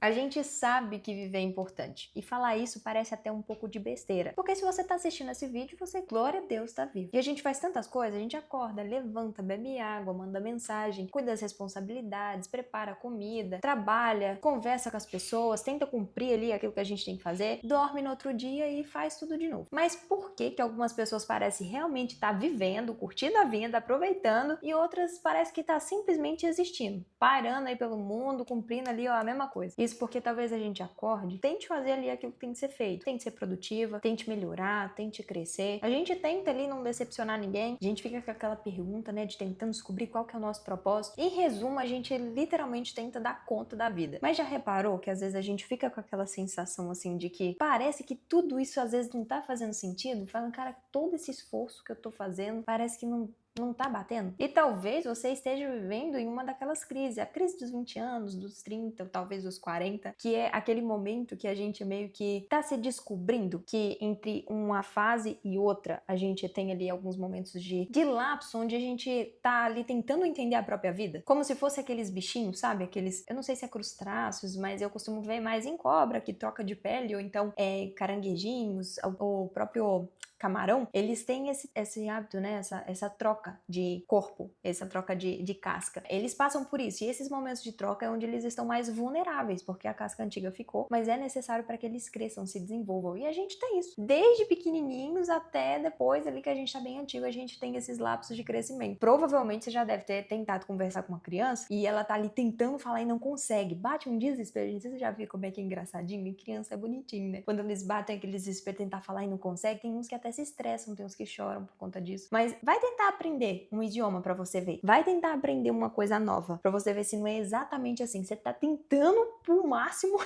A gente sabe que viver é importante, e falar isso parece até um pouco de besteira, porque se você tá assistindo esse vídeo, você, glória a Deus, tá vivo. E a gente faz tantas coisas, a gente acorda, levanta, bebe água, manda mensagem, cuida das responsabilidades, prepara comida, trabalha, conversa com as pessoas, tenta cumprir ali aquilo que a gente tem que fazer, dorme no outro dia e faz tudo de novo. Mas por que que algumas pessoas parecem realmente estar vivendo, curtindo a vida, aproveitando, e outras parece que tá simplesmente existindo, parando aí pelo mundo, cumprindo ali ó, a mesma coisa? Isso porque talvez a gente acorde, tente fazer ali aquilo que tem que ser feito. Tente ser produtiva, tente melhorar, tente crescer. A gente tenta ali não decepcionar ninguém. A gente fica com aquela pergunta, né, de tentando descobrir qual que é o nosso propósito. Em resumo, a gente literalmente tenta dar conta da vida. Mas já reparou que às vezes a gente fica com aquela sensação assim de que parece que tudo isso às vezes não tá fazendo sentido? Falando, cara, todo esse esforço que eu tô fazendo parece que não tá batendo? E talvez você esteja vivendo em uma daquelas crises, a crise dos 20 anos, dos 30, talvez dos 40, que é aquele momento que a gente meio que tá se descobrindo, que entre uma fase e outra, a gente tem ali alguns momentos de lapso, onde a gente tá ali tentando entender a própria vida, como se fosse aqueles bichinhos, sabe? Aqueles, eu não sei se é crustáceos, mas eu costumo ver mais em cobra, que troca de pele, ou então caranguejinhos, o próprio camarão, eles têm esse hábito, né? Essa troca de corpo, essa troca de casca. Eles passam por isso, e esses momentos de troca é onde eles estão mais vulneráveis, porque a casca antiga ficou, mas é necessário para que eles cresçam, se desenvolvam. E a gente tem isso. Desde pequenininhos até depois ali que a gente tá bem antigo, a gente tem esses lapsos de crescimento. Provavelmente você já deve ter tentado conversar com uma criança e ela tá ali tentando falar e não consegue. Bate um desespero. Gente, você já viu como é que é engraçadinho? E criança é bonitinho, né? Quando eles batem aquele desespero, tentar falar e não consegue, tem uns que até se estressam, tem uns que choram por conta disso. Mas vai tentar aprender um idioma pra você ver. Vai tentar aprender uma coisa nova pra você ver se não é exatamente assim. Você tá tentando pro máximo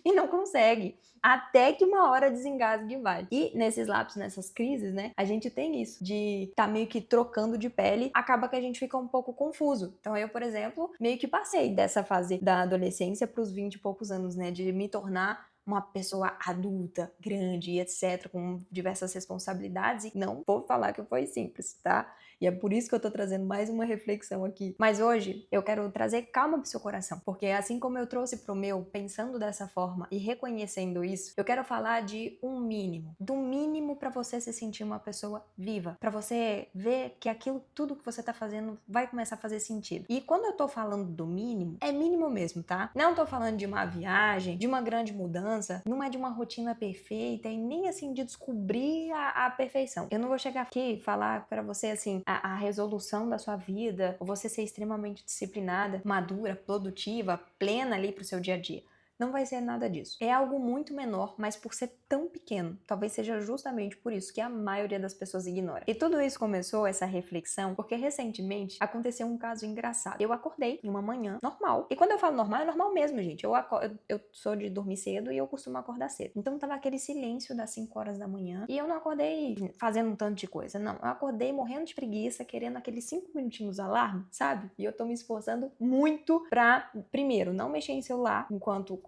e não consegue. Até que uma hora desengasgue e vai. E nesses lapsos, nessas crises, né, a gente tem isso, de tá meio que trocando de pele, acaba que a gente fica um pouco confuso. Então eu, por exemplo, meio que passei dessa fase da adolescência pros 20 e poucos anos, né, de me tornar uma pessoa adulta, grande e etc, com diversas responsabilidades, e não vou falar que foi simples, tá? E é por isso que eu tô trazendo mais uma reflexão aqui. Mas hoje eu quero trazer calma pro seu coração, porque assim como eu trouxe pro meu, pensando dessa forma e reconhecendo isso, eu quero falar de um mínimo, do mínimo para você se sentir uma pessoa viva, para você ver que aquilo, tudo que você tá fazendo vai começar a fazer sentido. E quando eu tô falando do mínimo, é mínimo mesmo, tá? Não tô falando de uma viagem, de uma grande mudança, não é de uma rotina perfeita e nem assim de descobrir a perfeição. Eu não vou chegar aqui e falar para você assim a resolução da sua vida, ou você ser extremamente disciplinada, madura, produtiva, plena ali pro seu dia a dia. Não vai ser nada disso. É algo muito menor, mas por ser tão pequeno, talvez seja justamente por isso que a maioria das pessoas ignora. E tudo isso começou, essa reflexão, porque recentemente aconteceu um caso engraçado. Eu acordei em uma manhã normal. E quando eu falo normal, é normal mesmo, gente. Eu sou de dormir cedo e eu costumo acordar cedo. Então tava aquele silêncio das 5 horas da manhã e eu não acordei fazendo um tanto de coisa, não. Eu acordei morrendo de preguiça, querendo aqueles 5 minutinhos alarme, sabe? E eu tô me esforçando muito pra, primeiro, não mexer em celular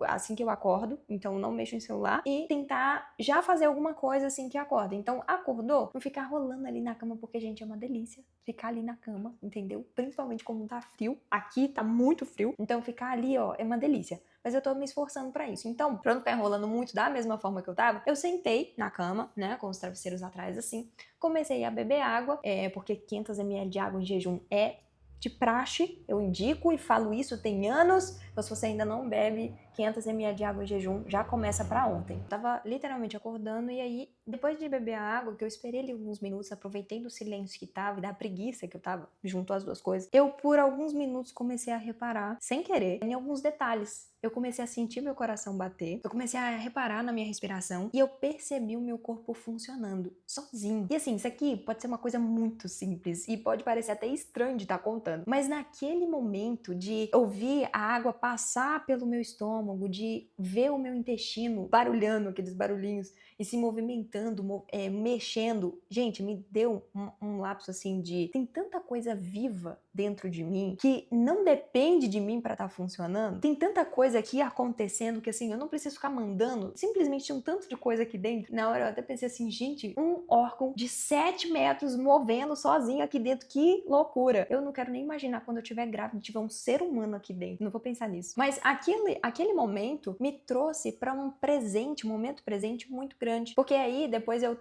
assim que eu acordo, então não mexo em celular, e tentar já fazer alguma coisa assim que acorda. Então, acordou, não ficar rolando ali na cama, porque, gente, é uma delícia ficar ali na cama, entendeu? Principalmente quando tá frio. Aqui tá muito frio, então ficar ali, ó, é uma delícia. Mas eu tô me esforçando pra isso. Então, pra não ficar enrolando muito da mesma forma que eu tava, eu sentei na cama, né, com os travesseiros atrás assim, comecei a beber água, porque 500 ml de água em jejum é de praxe, eu indico e falo isso tem anos. Então se você ainda não bebe 500 ml de água em jejum, já começa pra ontem. Eu tava literalmente acordando e aí, depois de beber a água, que eu esperei ali alguns minutos, aproveitei do silêncio que tava e da preguiça que eu tava, junto às duas coisas, eu por alguns minutos comecei a reparar, sem querer, em alguns detalhes. Eu comecei a sentir meu coração bater, eu comecei a reparar na minha respiração e eu percebi o meu corpo funcionando sozinho. E assim, isso aqui pode ser uma coisa muito simples e pode parecer até estranho de estar contando, mas naquele momento de ouvir a água passar pelo meu estômago, de ver o meu intestino barulhando, aqueles barulhinhos, e se movimentando, mexendo, gente, me deu um lapso assim de tem tanta coisa viva dentro de mim que não depende de mim pra estar funcionando. Tem tanta coisa aqui acontecendo que assim, eu não preciso ficar mandando, simplesmente tinha um tanto de coisa aqui dentro. Na hora eu até pensei assim, gente, um órgão de 7 metros movendo sozinho aqui dentro, que loucura. Eu não quero nem imaginar quando eu estiver grávida e tiver um ser humano aqui dentro, não vou pensar nisso. Mas aquele aquele momento me trouxe para um presente, um momento presente muito grande. Porque aí, depois eu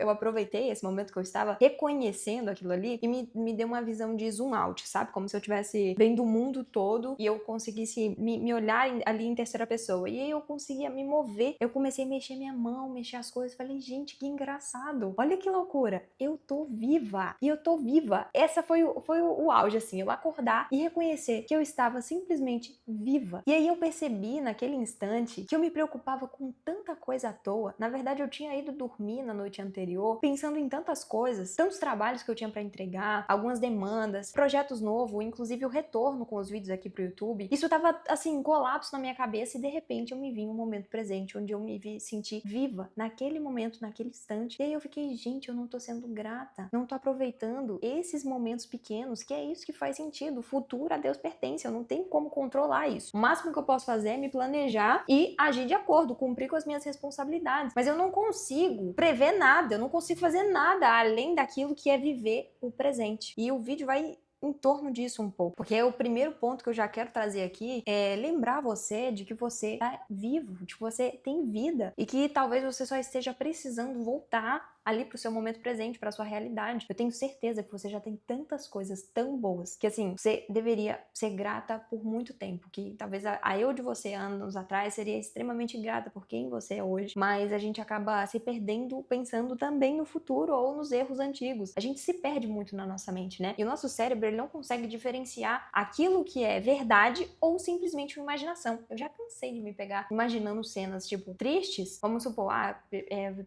aproveitei esse momento que eu estava reconhecendo aquilo ali e me deu uma visão de zoom out, sabe? Como se eu estivesse vendo o mundo todo e eu conseguisse me olhar ali em terceira pessoa. E aí eu conseguia me mover. Eu comecei a mexer minha mão, mexer as coisas. Falei, gente, que engraçado. Olha que loucura. Eu tô viva. E eu tô viva. Essa foi o auge, assim. Eu acordar e reconhecer que eu estava simplesmente viva. E aí eu percebi naquele instante que eu me preocupava com tanta coisa à toa. Na verdade, eu tinha ido dormir na noite anterior pensando em tantas coisas, tantos trabalhos que eu tinha para entregar, algumas demandas, projetos novos, inclusive o retorno com os vídeos aqui pro YouTube. Isso tava, assim, colapso na minha cabeça e de repente eu me vi em um momento presente onde eu me senti viva naquele momento, naquele instante. E aí eu fiquei, gente, eu não tô sendo grata, não tô aproveitando esses momentos pequenos, que é isso que faz sentido. O futuro a Deus pertence, eu não tenho como controlar isso. O máximo que eu posso fazer é me planejar e agir de acordo, cumprir com as minhas responsabilidades. Mas eu não consigo prever nada, eu não consigo fazer nada além daquilo que é viver o presente. E o vídeo vai em torno disso um pouco, porque o primeiro ponto que eu já quero trazer aqui é lembrar você de que você tá vivo, de que você tem vida e que talvez você só esteja precisando voltar ali pro seu momento presente, pra sua realidade. Eu tenho certeza que você já tem tantas coisas tão boas que, assim, você deveria ser grata por muito tempo, que talvez a eu de você anos atrás seria extremamente grata por quem você é hoje, mas a gente acaba se perdendo pensando também no futuro ou nos erros antigos. A gente se perde muito na nossa mente, né? E o nosso cérebro, ele não consegue diferenciar aquilo que é verdade ou simplesmente uma imaginação. Eu já cansei de me pegar imaginando cenas, tipo, tristes, vamos supor,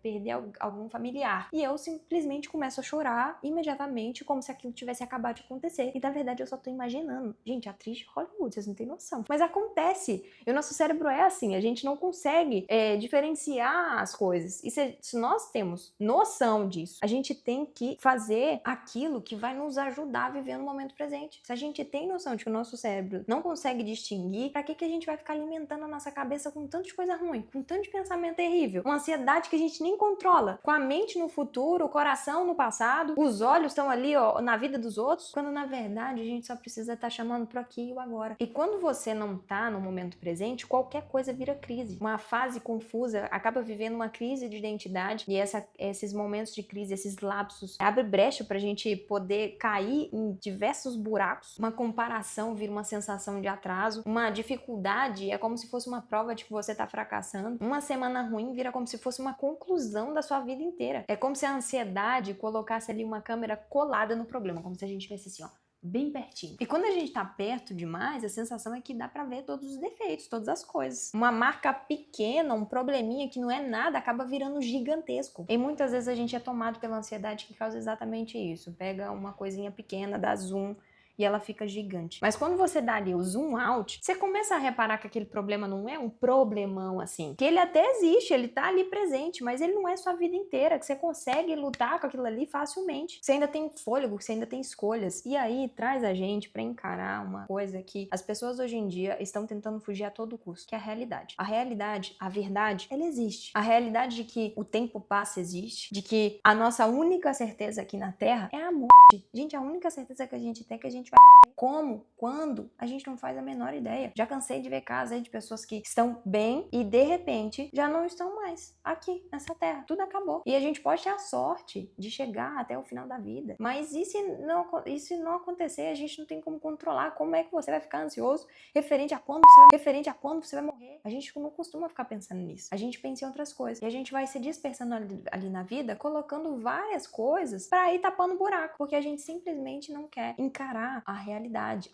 perder algum familiar. E eu simplesmente começo a chorar imediatamente, como se aquilo tivesse acabado de acontecer. E na verdade eu só tô imaginando. Gente, atriz de Hollywood, vocês não têm noção. Mas acontece. E o nosso cérebro é assim, a gente não consegue diferenciar as coisas. E se nós temos noção disso, a gente tem que fazer aquilo que vai nos ajudar a viver no momento presente. Se a gente tem noção de que o nosso cérebro não consegue distinguir, pra que a gente vai ficar alimentando a nossa cabeça com tanto de coisa ruim, com tanto de pensamento terrível, uma ansiedade que a gente nem controla, com a mente no futuro, o coração no passado, os olhos estão ali, ó, na vida dos outros, quando na verdade a gente só precisa estar chamando pro aqui e o agora. E quando você não tá no momento presente, qualquer coisa vira crise. Uma fase confusa acaba vivendo uma crise de identidade e esses momentos de crise, esses lapsos, abre brecha pra gente poder cair em diversos buracos. Uma comparação vira uma sensação de atraso, uma dificuldade é como se fosse uma prova de que você tá fracassando, uma semana ruim vira como se fosse uma conclusão da sua vida inteira. É como se a ansiedade colocasse ali uma câmera colada no problema, como se a gente visse assim, ó, bem pertinho. E quando a gente tá perto demais, a sensação é que dá pra ver todos os defeitos, todas as coisas. Uma marca pequena, um probleminha que não é nada, acaba virando gigantesco. E muitas vezes a gente é tomado pela ansiedade que causa exatamente isso. Pega uma coisinha pequena, dá zoom e ela fica gigante. Mas quando você dá ali o zoom out, você começa a reparar que aquele problema não é um problemão assim. Que ele até existe, ele tá ali presente, mas ele não é sua vida inteira, que você consegue lutar com aquilo ali facilmente. Você ainda tem fôlego, você ainda tem escolhas. E aí traz a gente pra encarar uma coisa que as pessoas hoje em dia estão tentando fugir a todo custo, que é a realidade. A realidade, a verdade, ela existe. A realidade de que o tempo passa existe, de que a nossa única certeza aqui na Terra é a morte. Gente, a única certeza que a gente tem é que a gente vai morrer. Como? Quando? A gente não faz a menor ideia. Já cansei de ver casos aí de pessoas que estão bem e de repente já não estão mais aqui nessa terra. Tudo acabou. E a gente pode ter a sorte de chegar até o final da vida. Mas e se não acontecer? A gente não tem como controlar. Como é que você vai ficar ansioso referente a quando você vai morrer? A gente não costuma ficar pensando nisso. A gente pensa em outras coisas. E a gente vai se dispersando ali na vida, colocando várias coisas pra ir tapando buraco. Porque a gente simplesmente não quer encarar a realidade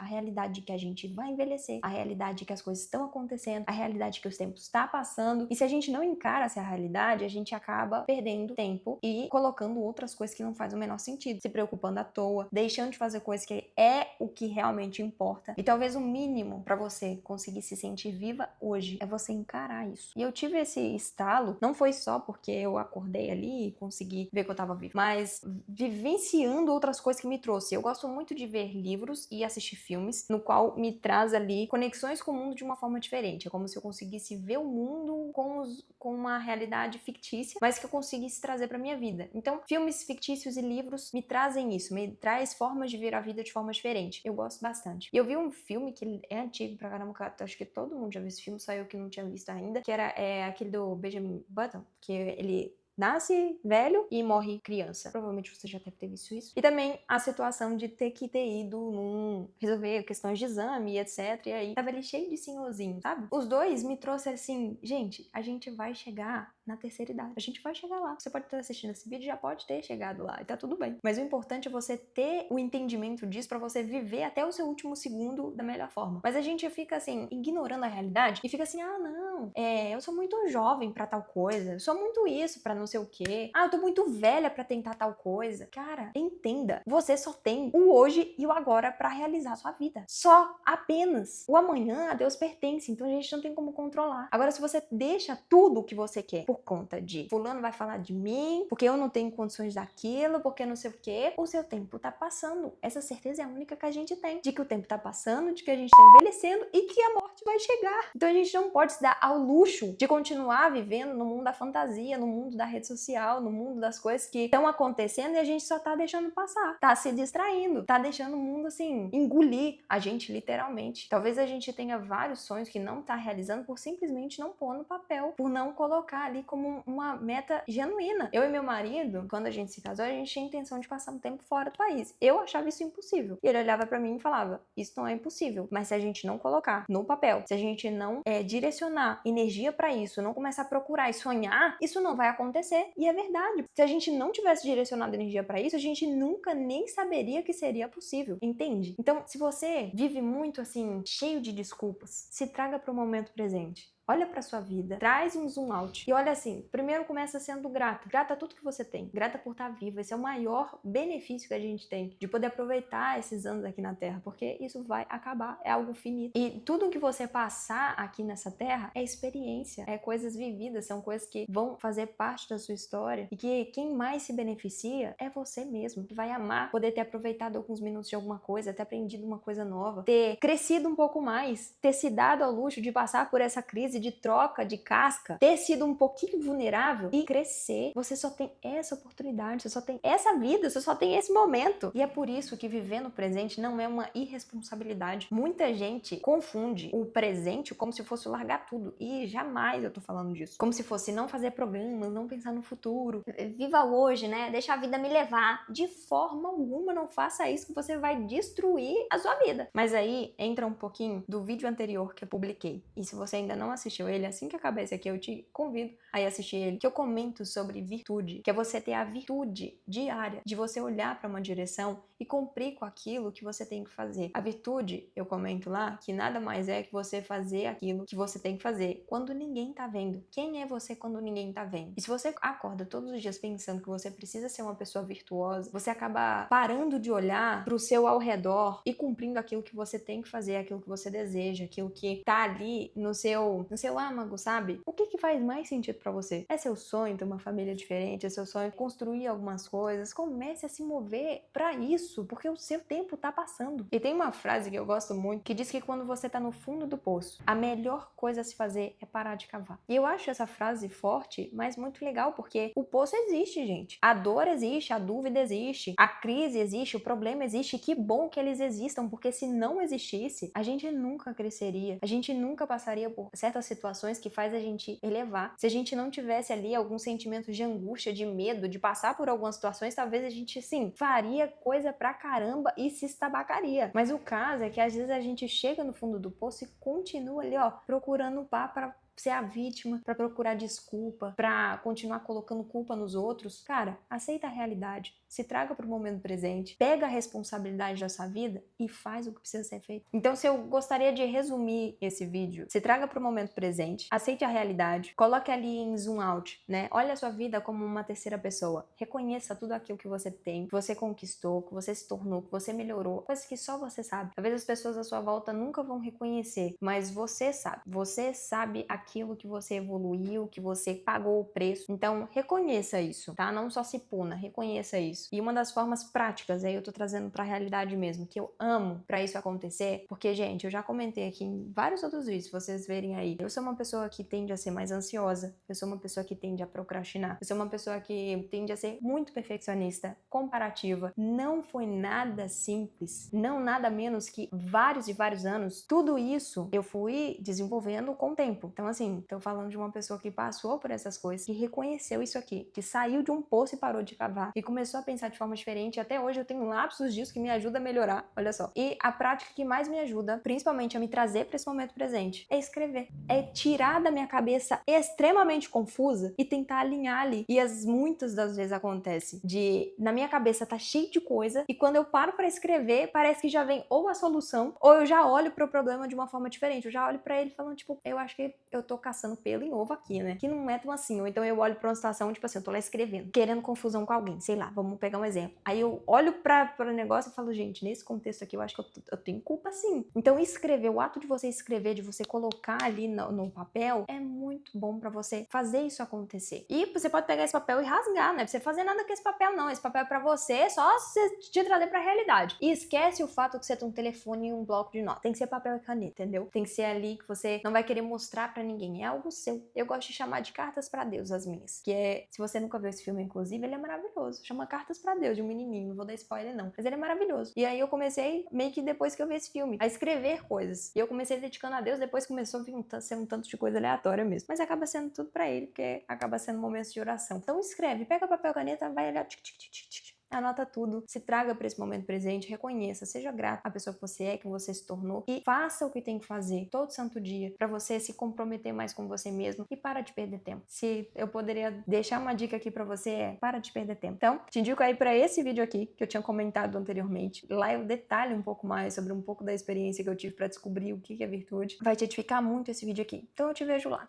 de que a gente vai envelhecer, a realidade de que as coisas estão acontecendo, a realidade de que os tempos estão passando. E se a gente não encara essa realidade, a gente acaba perdendo tempo e colocando outras coisas que não fazem o menor sentido, se preocupando à toa, deixando de fazer coisas que é o que realmente importa. E talvez o mínimo pra você conseguir se sentir viva hoje é você encarar isso. E eu tive esse estalo, não foi só porque eu acordei ali e consegui ver que eu tava viva, mas vivenciando outras coisas que me trouxe. Eu gosto muito de ver livros livros e assistir filmes, no qual me traz ali conexões com o mundo de uma forma diferente. É como se eu conseguisse ver o mundo com uma realidade fictícia, mas que eu conseguisse trazer pra minha vida. Então, filmes fictícios e livros me trazem isso, me traz formas de ver a vida de forma diferente. Eu gosto bastante. E eu vi um filme que é antigo pra caramba, acho que todo mundo já viu esse filme, só eu que não tinha visto ainda, que era aquele do Benjamin Button, que ele nasce velho e morre criança. Provavelmente você já deve ter visto isso. E também a situação de ter que ter ido resolver questões de exame e etc. E aí tava ali cheio de senhorzinho, sabe? Os dois me trouxeram assim, gente, a gente vai chegar na terceira idade. A gente vai chegar lá. Você pode estar assistindo esse vídeo e já pode ter chegado lá. E tá tudo bem. Mas o importante é você ter o entendimento disso pra você viver até o seu último segundo da melhor forma. Mas a gente fica assim, ignorando a realidade e fica assim, ah, não, eu sou muito jovem pra tal coisa. Eu sou muito isso pra não sei o quê. Ah, eu tô muito velha pra tentar tal coisa. Cara, entenda. Você só tem o hoje e o agora pra realizar a sua vida. Só, apenas. O amanhã a Deus pertence, então a gente não tem como controlar. Agora, se você deixa tudo o que você quer por conta de fulano vai falar de mim, porque eu não tenho condições daquilo, porque não sei o quê, o seu tempo tá passando. Essa certeza é a única que a gente tem. De que o tempo tá passando, de que a gente tá envelhecendo e que a morte vai chegar. Então a gente não pode se dar ao luxo de continuar vivendo no mundo da fantasia, no mundo da rede social, no mundo das coisas que estão acontecendo e a gente só tá deixando passar. Tá se distraindo, tá deixando o mundo assim, engolir a gente literalmente. Talvez a gente tenha vários sonhos que não tá realizando por simplesmente não pôr no papel, por não colocar ali como uma meta genuína. Eu e meu marido, quando a gente se casou, a gente tinha a intenção de passar um tempo fora do país. Eu achava isso impossível. E ele olhava pra mim e falava, isso não é impossível, mas se a gente não colocar no papel, se a gente não direcionar energia pra isso, não começar a procurar e sonhar, isso não vai acontecer. E é verdade. Se a gente não tivesse direcionado energia pra isso, a gente nunca nem saberia que seria possível, entende? Então, se você vive muito assim, cheio de desculpas, se traga pro momento presente. Olha pra sua vida, traz um zoom out e olha assim, primeiro começa sendo grata a tudo que você tem, grata por estar viva. Esse é o maior benefício que a gente tem, de poder aproveitar esses anos aqui na Terra, porque isso vai acabar, é algo finito. E tudo que você passar aqui nessa Terra é experiência, é coisas vividas, são coisas que vão fazer parte da sua história e que quem mais se beneficia é você mesmo, que vai amar poder ter aproveitado alguns minutos de alguma coisa, ter aprendido uma coisa nova, ter crescido um pouco mais, ter se dado ao luxo de passar por essa crise de troca de casca, ter sido um pouquinho vulnerável e crescer. Você só tem essa oportunidade, você só tem essa vida, você só tem esse momento. E é por isso que viver no presente não é uma irresponsabilidade. Muita gente confunde o presente como se fosse largar tudo. E jamais eu tô falando disso. Como se fosse não fazer programas, não pensar no futuro. Viva hoje, né? Deixa a vida me levar. De forma alguma não faça isso, que você vai destruir a sua vida. Mas aí entra um pouquinho do vídeo anterior que eu publiquei. E se você ainda não assistiu ele, assim que acabar esse aqui, eu te convido a ir assistir ele, que eu comento sobre virtude, que é você ter a virtude diária de você olhar para uma direção e cumprir com aquilo que você tem que fazer. A virtude, eu comento lá, que nada mais é que você fazer aquilo que você tem que fazer quando ninguém tá vendo. Quem é você quando ninguém tá vendo? E se você acorda todos os dias pensando que você precisa ser uma pessoa virtuosa, você acaba parando de olhar pro seu ao redor e cumprindo aquilo que você tem que fazer, aquilo que você deseja, aquilo que tá ali no seu âmago, sabe? O que faz mais sentido pra você? É seu sonho ter uma família diferente? É seu sonho construir algumas coisas? Comece a se mover pra isso, porque o seu tempo tá passando. E tem uma frase que eu gosto muito, que diz que quando você tá no fundo do poço, a melhor coisa a se fazer é parar de cavar. E eu acho essa frase forte, mas muito legal, porque o poço existe, gente. A dor existe, a dúvida existe, a crise existe, o problema existe. Que bom que eles existam, porque se não existisse, a gente nunca cresceria, a gente nunca passaria por certas situações que faz a gente elevar. Se a gente não tivesse ali algum sentimento de angústia, de medo, de passar por algumas situações, talvez a gente, sim, faria coisa pra caramba e se estabacaria. Mas o caso é que às vezes a gente chega no fundo do poço e continua ali, ó, procurando um pá pra ser a vítima, pra procurar desculpa, pra continuar colocando culpa nos outros. Cara, aceita a realidade, se traga pro momento presente, pega a responsabilidade da sua vida e faz o que precisa ser feito. Então, se eu gostaria de resumir esse vídeo, se traga pro momento presente, aceite a realidade, coloque ali em zoom out, né? Olha a sua vida como uma terceira pessoa. Reconheça tudo aquilo que você tem, que você conquistou, que você se tornou, que você melhorou, coisas que só você sabe. Talvez as pessoas à sua volta nunca vão reconhecer, mas você sabe. Você sabe aquilo que você evoluiu, que você pagou o preço. Então, reconheça isso, tá? Não só se puna, reconheça isso. E uma das formas práticas, aí eu tô trazendo pra realidade mesmo, que eu amo pra isso acontecer, porque, gente, eu já comentei aqui em vários outros vídeos, se vocês verem aí, eu sou uma pessoa que tende a ser mais ansiosa, eu sou uma pessoa que tende a procrastinar, eu sou uma pessoa que tende a ser muito perfeccionista, comparativa. Não foi nada simples, não nada menos que vários e vários anos. Tudo isso eu fui desenvolvendo com o tempo. Então, assim, tô falando de uma pessoa que passou por essas coisas, que reconheceu isso aqui, que saiu de um poço e parou de cavar, e começou a pensar de forma diferente. E até hoje eu tenho lapsos disso que me ajuda a melhorar, olha só. E a prática que mais me ajuda, principalmente a me trazer para esse momento presente, é escrever. É tirar da minha cabeça extremamente confusa e tentar alinhar ali. E muitas das vezes acontece de, na minha cabeça tá cheio de coisa, e quando eu paro para escrever, parece que já vem ou a solução, ou eu já olho pro problema de uma forma diferente. Eu já olho para ele falando, tipo, eu acho que eu tô caçando pelo em ovo aqui, né? Que não é tão assim. Ou então eu olho pra uma situação, tipo assim, eu tô lá escrevendo, querendo confusão com alguém, sei lá, vamos pegar um exemplo. Aí eu olho para o negócio e falo, gente, nesse contexto aqui eu acho que eu tenho culpa sim. Então escrever, o ato de você escrever, de você colocar ali no papel, é muito bom pra você fazer isso acontecer. E você pode pegar esse papel e rasgar, não é pra você fazer nada com esse papel não. Esse papel é pra você, só você te trazer pra realidade. E esquece o fato que você tem um telefone e um bloco de notas. Tem que ser papel e caneta, entendeu? Tem que ser ali que você não vai querer mostrar pra ninguém. É algo seu. Eu gosto de chamar de cartas pra Deus as minhas. Que é, se você nunca viu esse filme, inclusive, ele é maravilhoso. Chama Cartas pra Deus, de um menininho. Não vou dar spoiler não. Mas ele é maravilhoso. E aí eu comecei, meio que depois que eu vi esse filme, a escrever coisas. E eu comecei dedicando a Deus, depois começou a vir ser um tanto de coisa aleatória mesmo. Mas acaba sendo tudo pra ele, porque acaba sendo momentos de oração. Então escreve, pega papel e caneta, vai olhar, tic, tic, tic, tic, tic. Anota tudo, se traga para esse momento presente, reconheça, seja grato à pessoa que você é, que você se tornou, e faça o que tem que fazer todo santo dia para você se comprometer mais com você mesmo e para de perder tempo. Se eu poderia deixar uma dica aqui para você, é para de perder tempo. Então, te indico aí para esse vídeo aqui que eu tinha comentado anteriormente. Lá eu detalho um pouco mais sobre um pouco da experiência que eu tive para descobrir o que é virtude. Vai te edificar muito esse vídeo aqui. Então eu te vejo lá.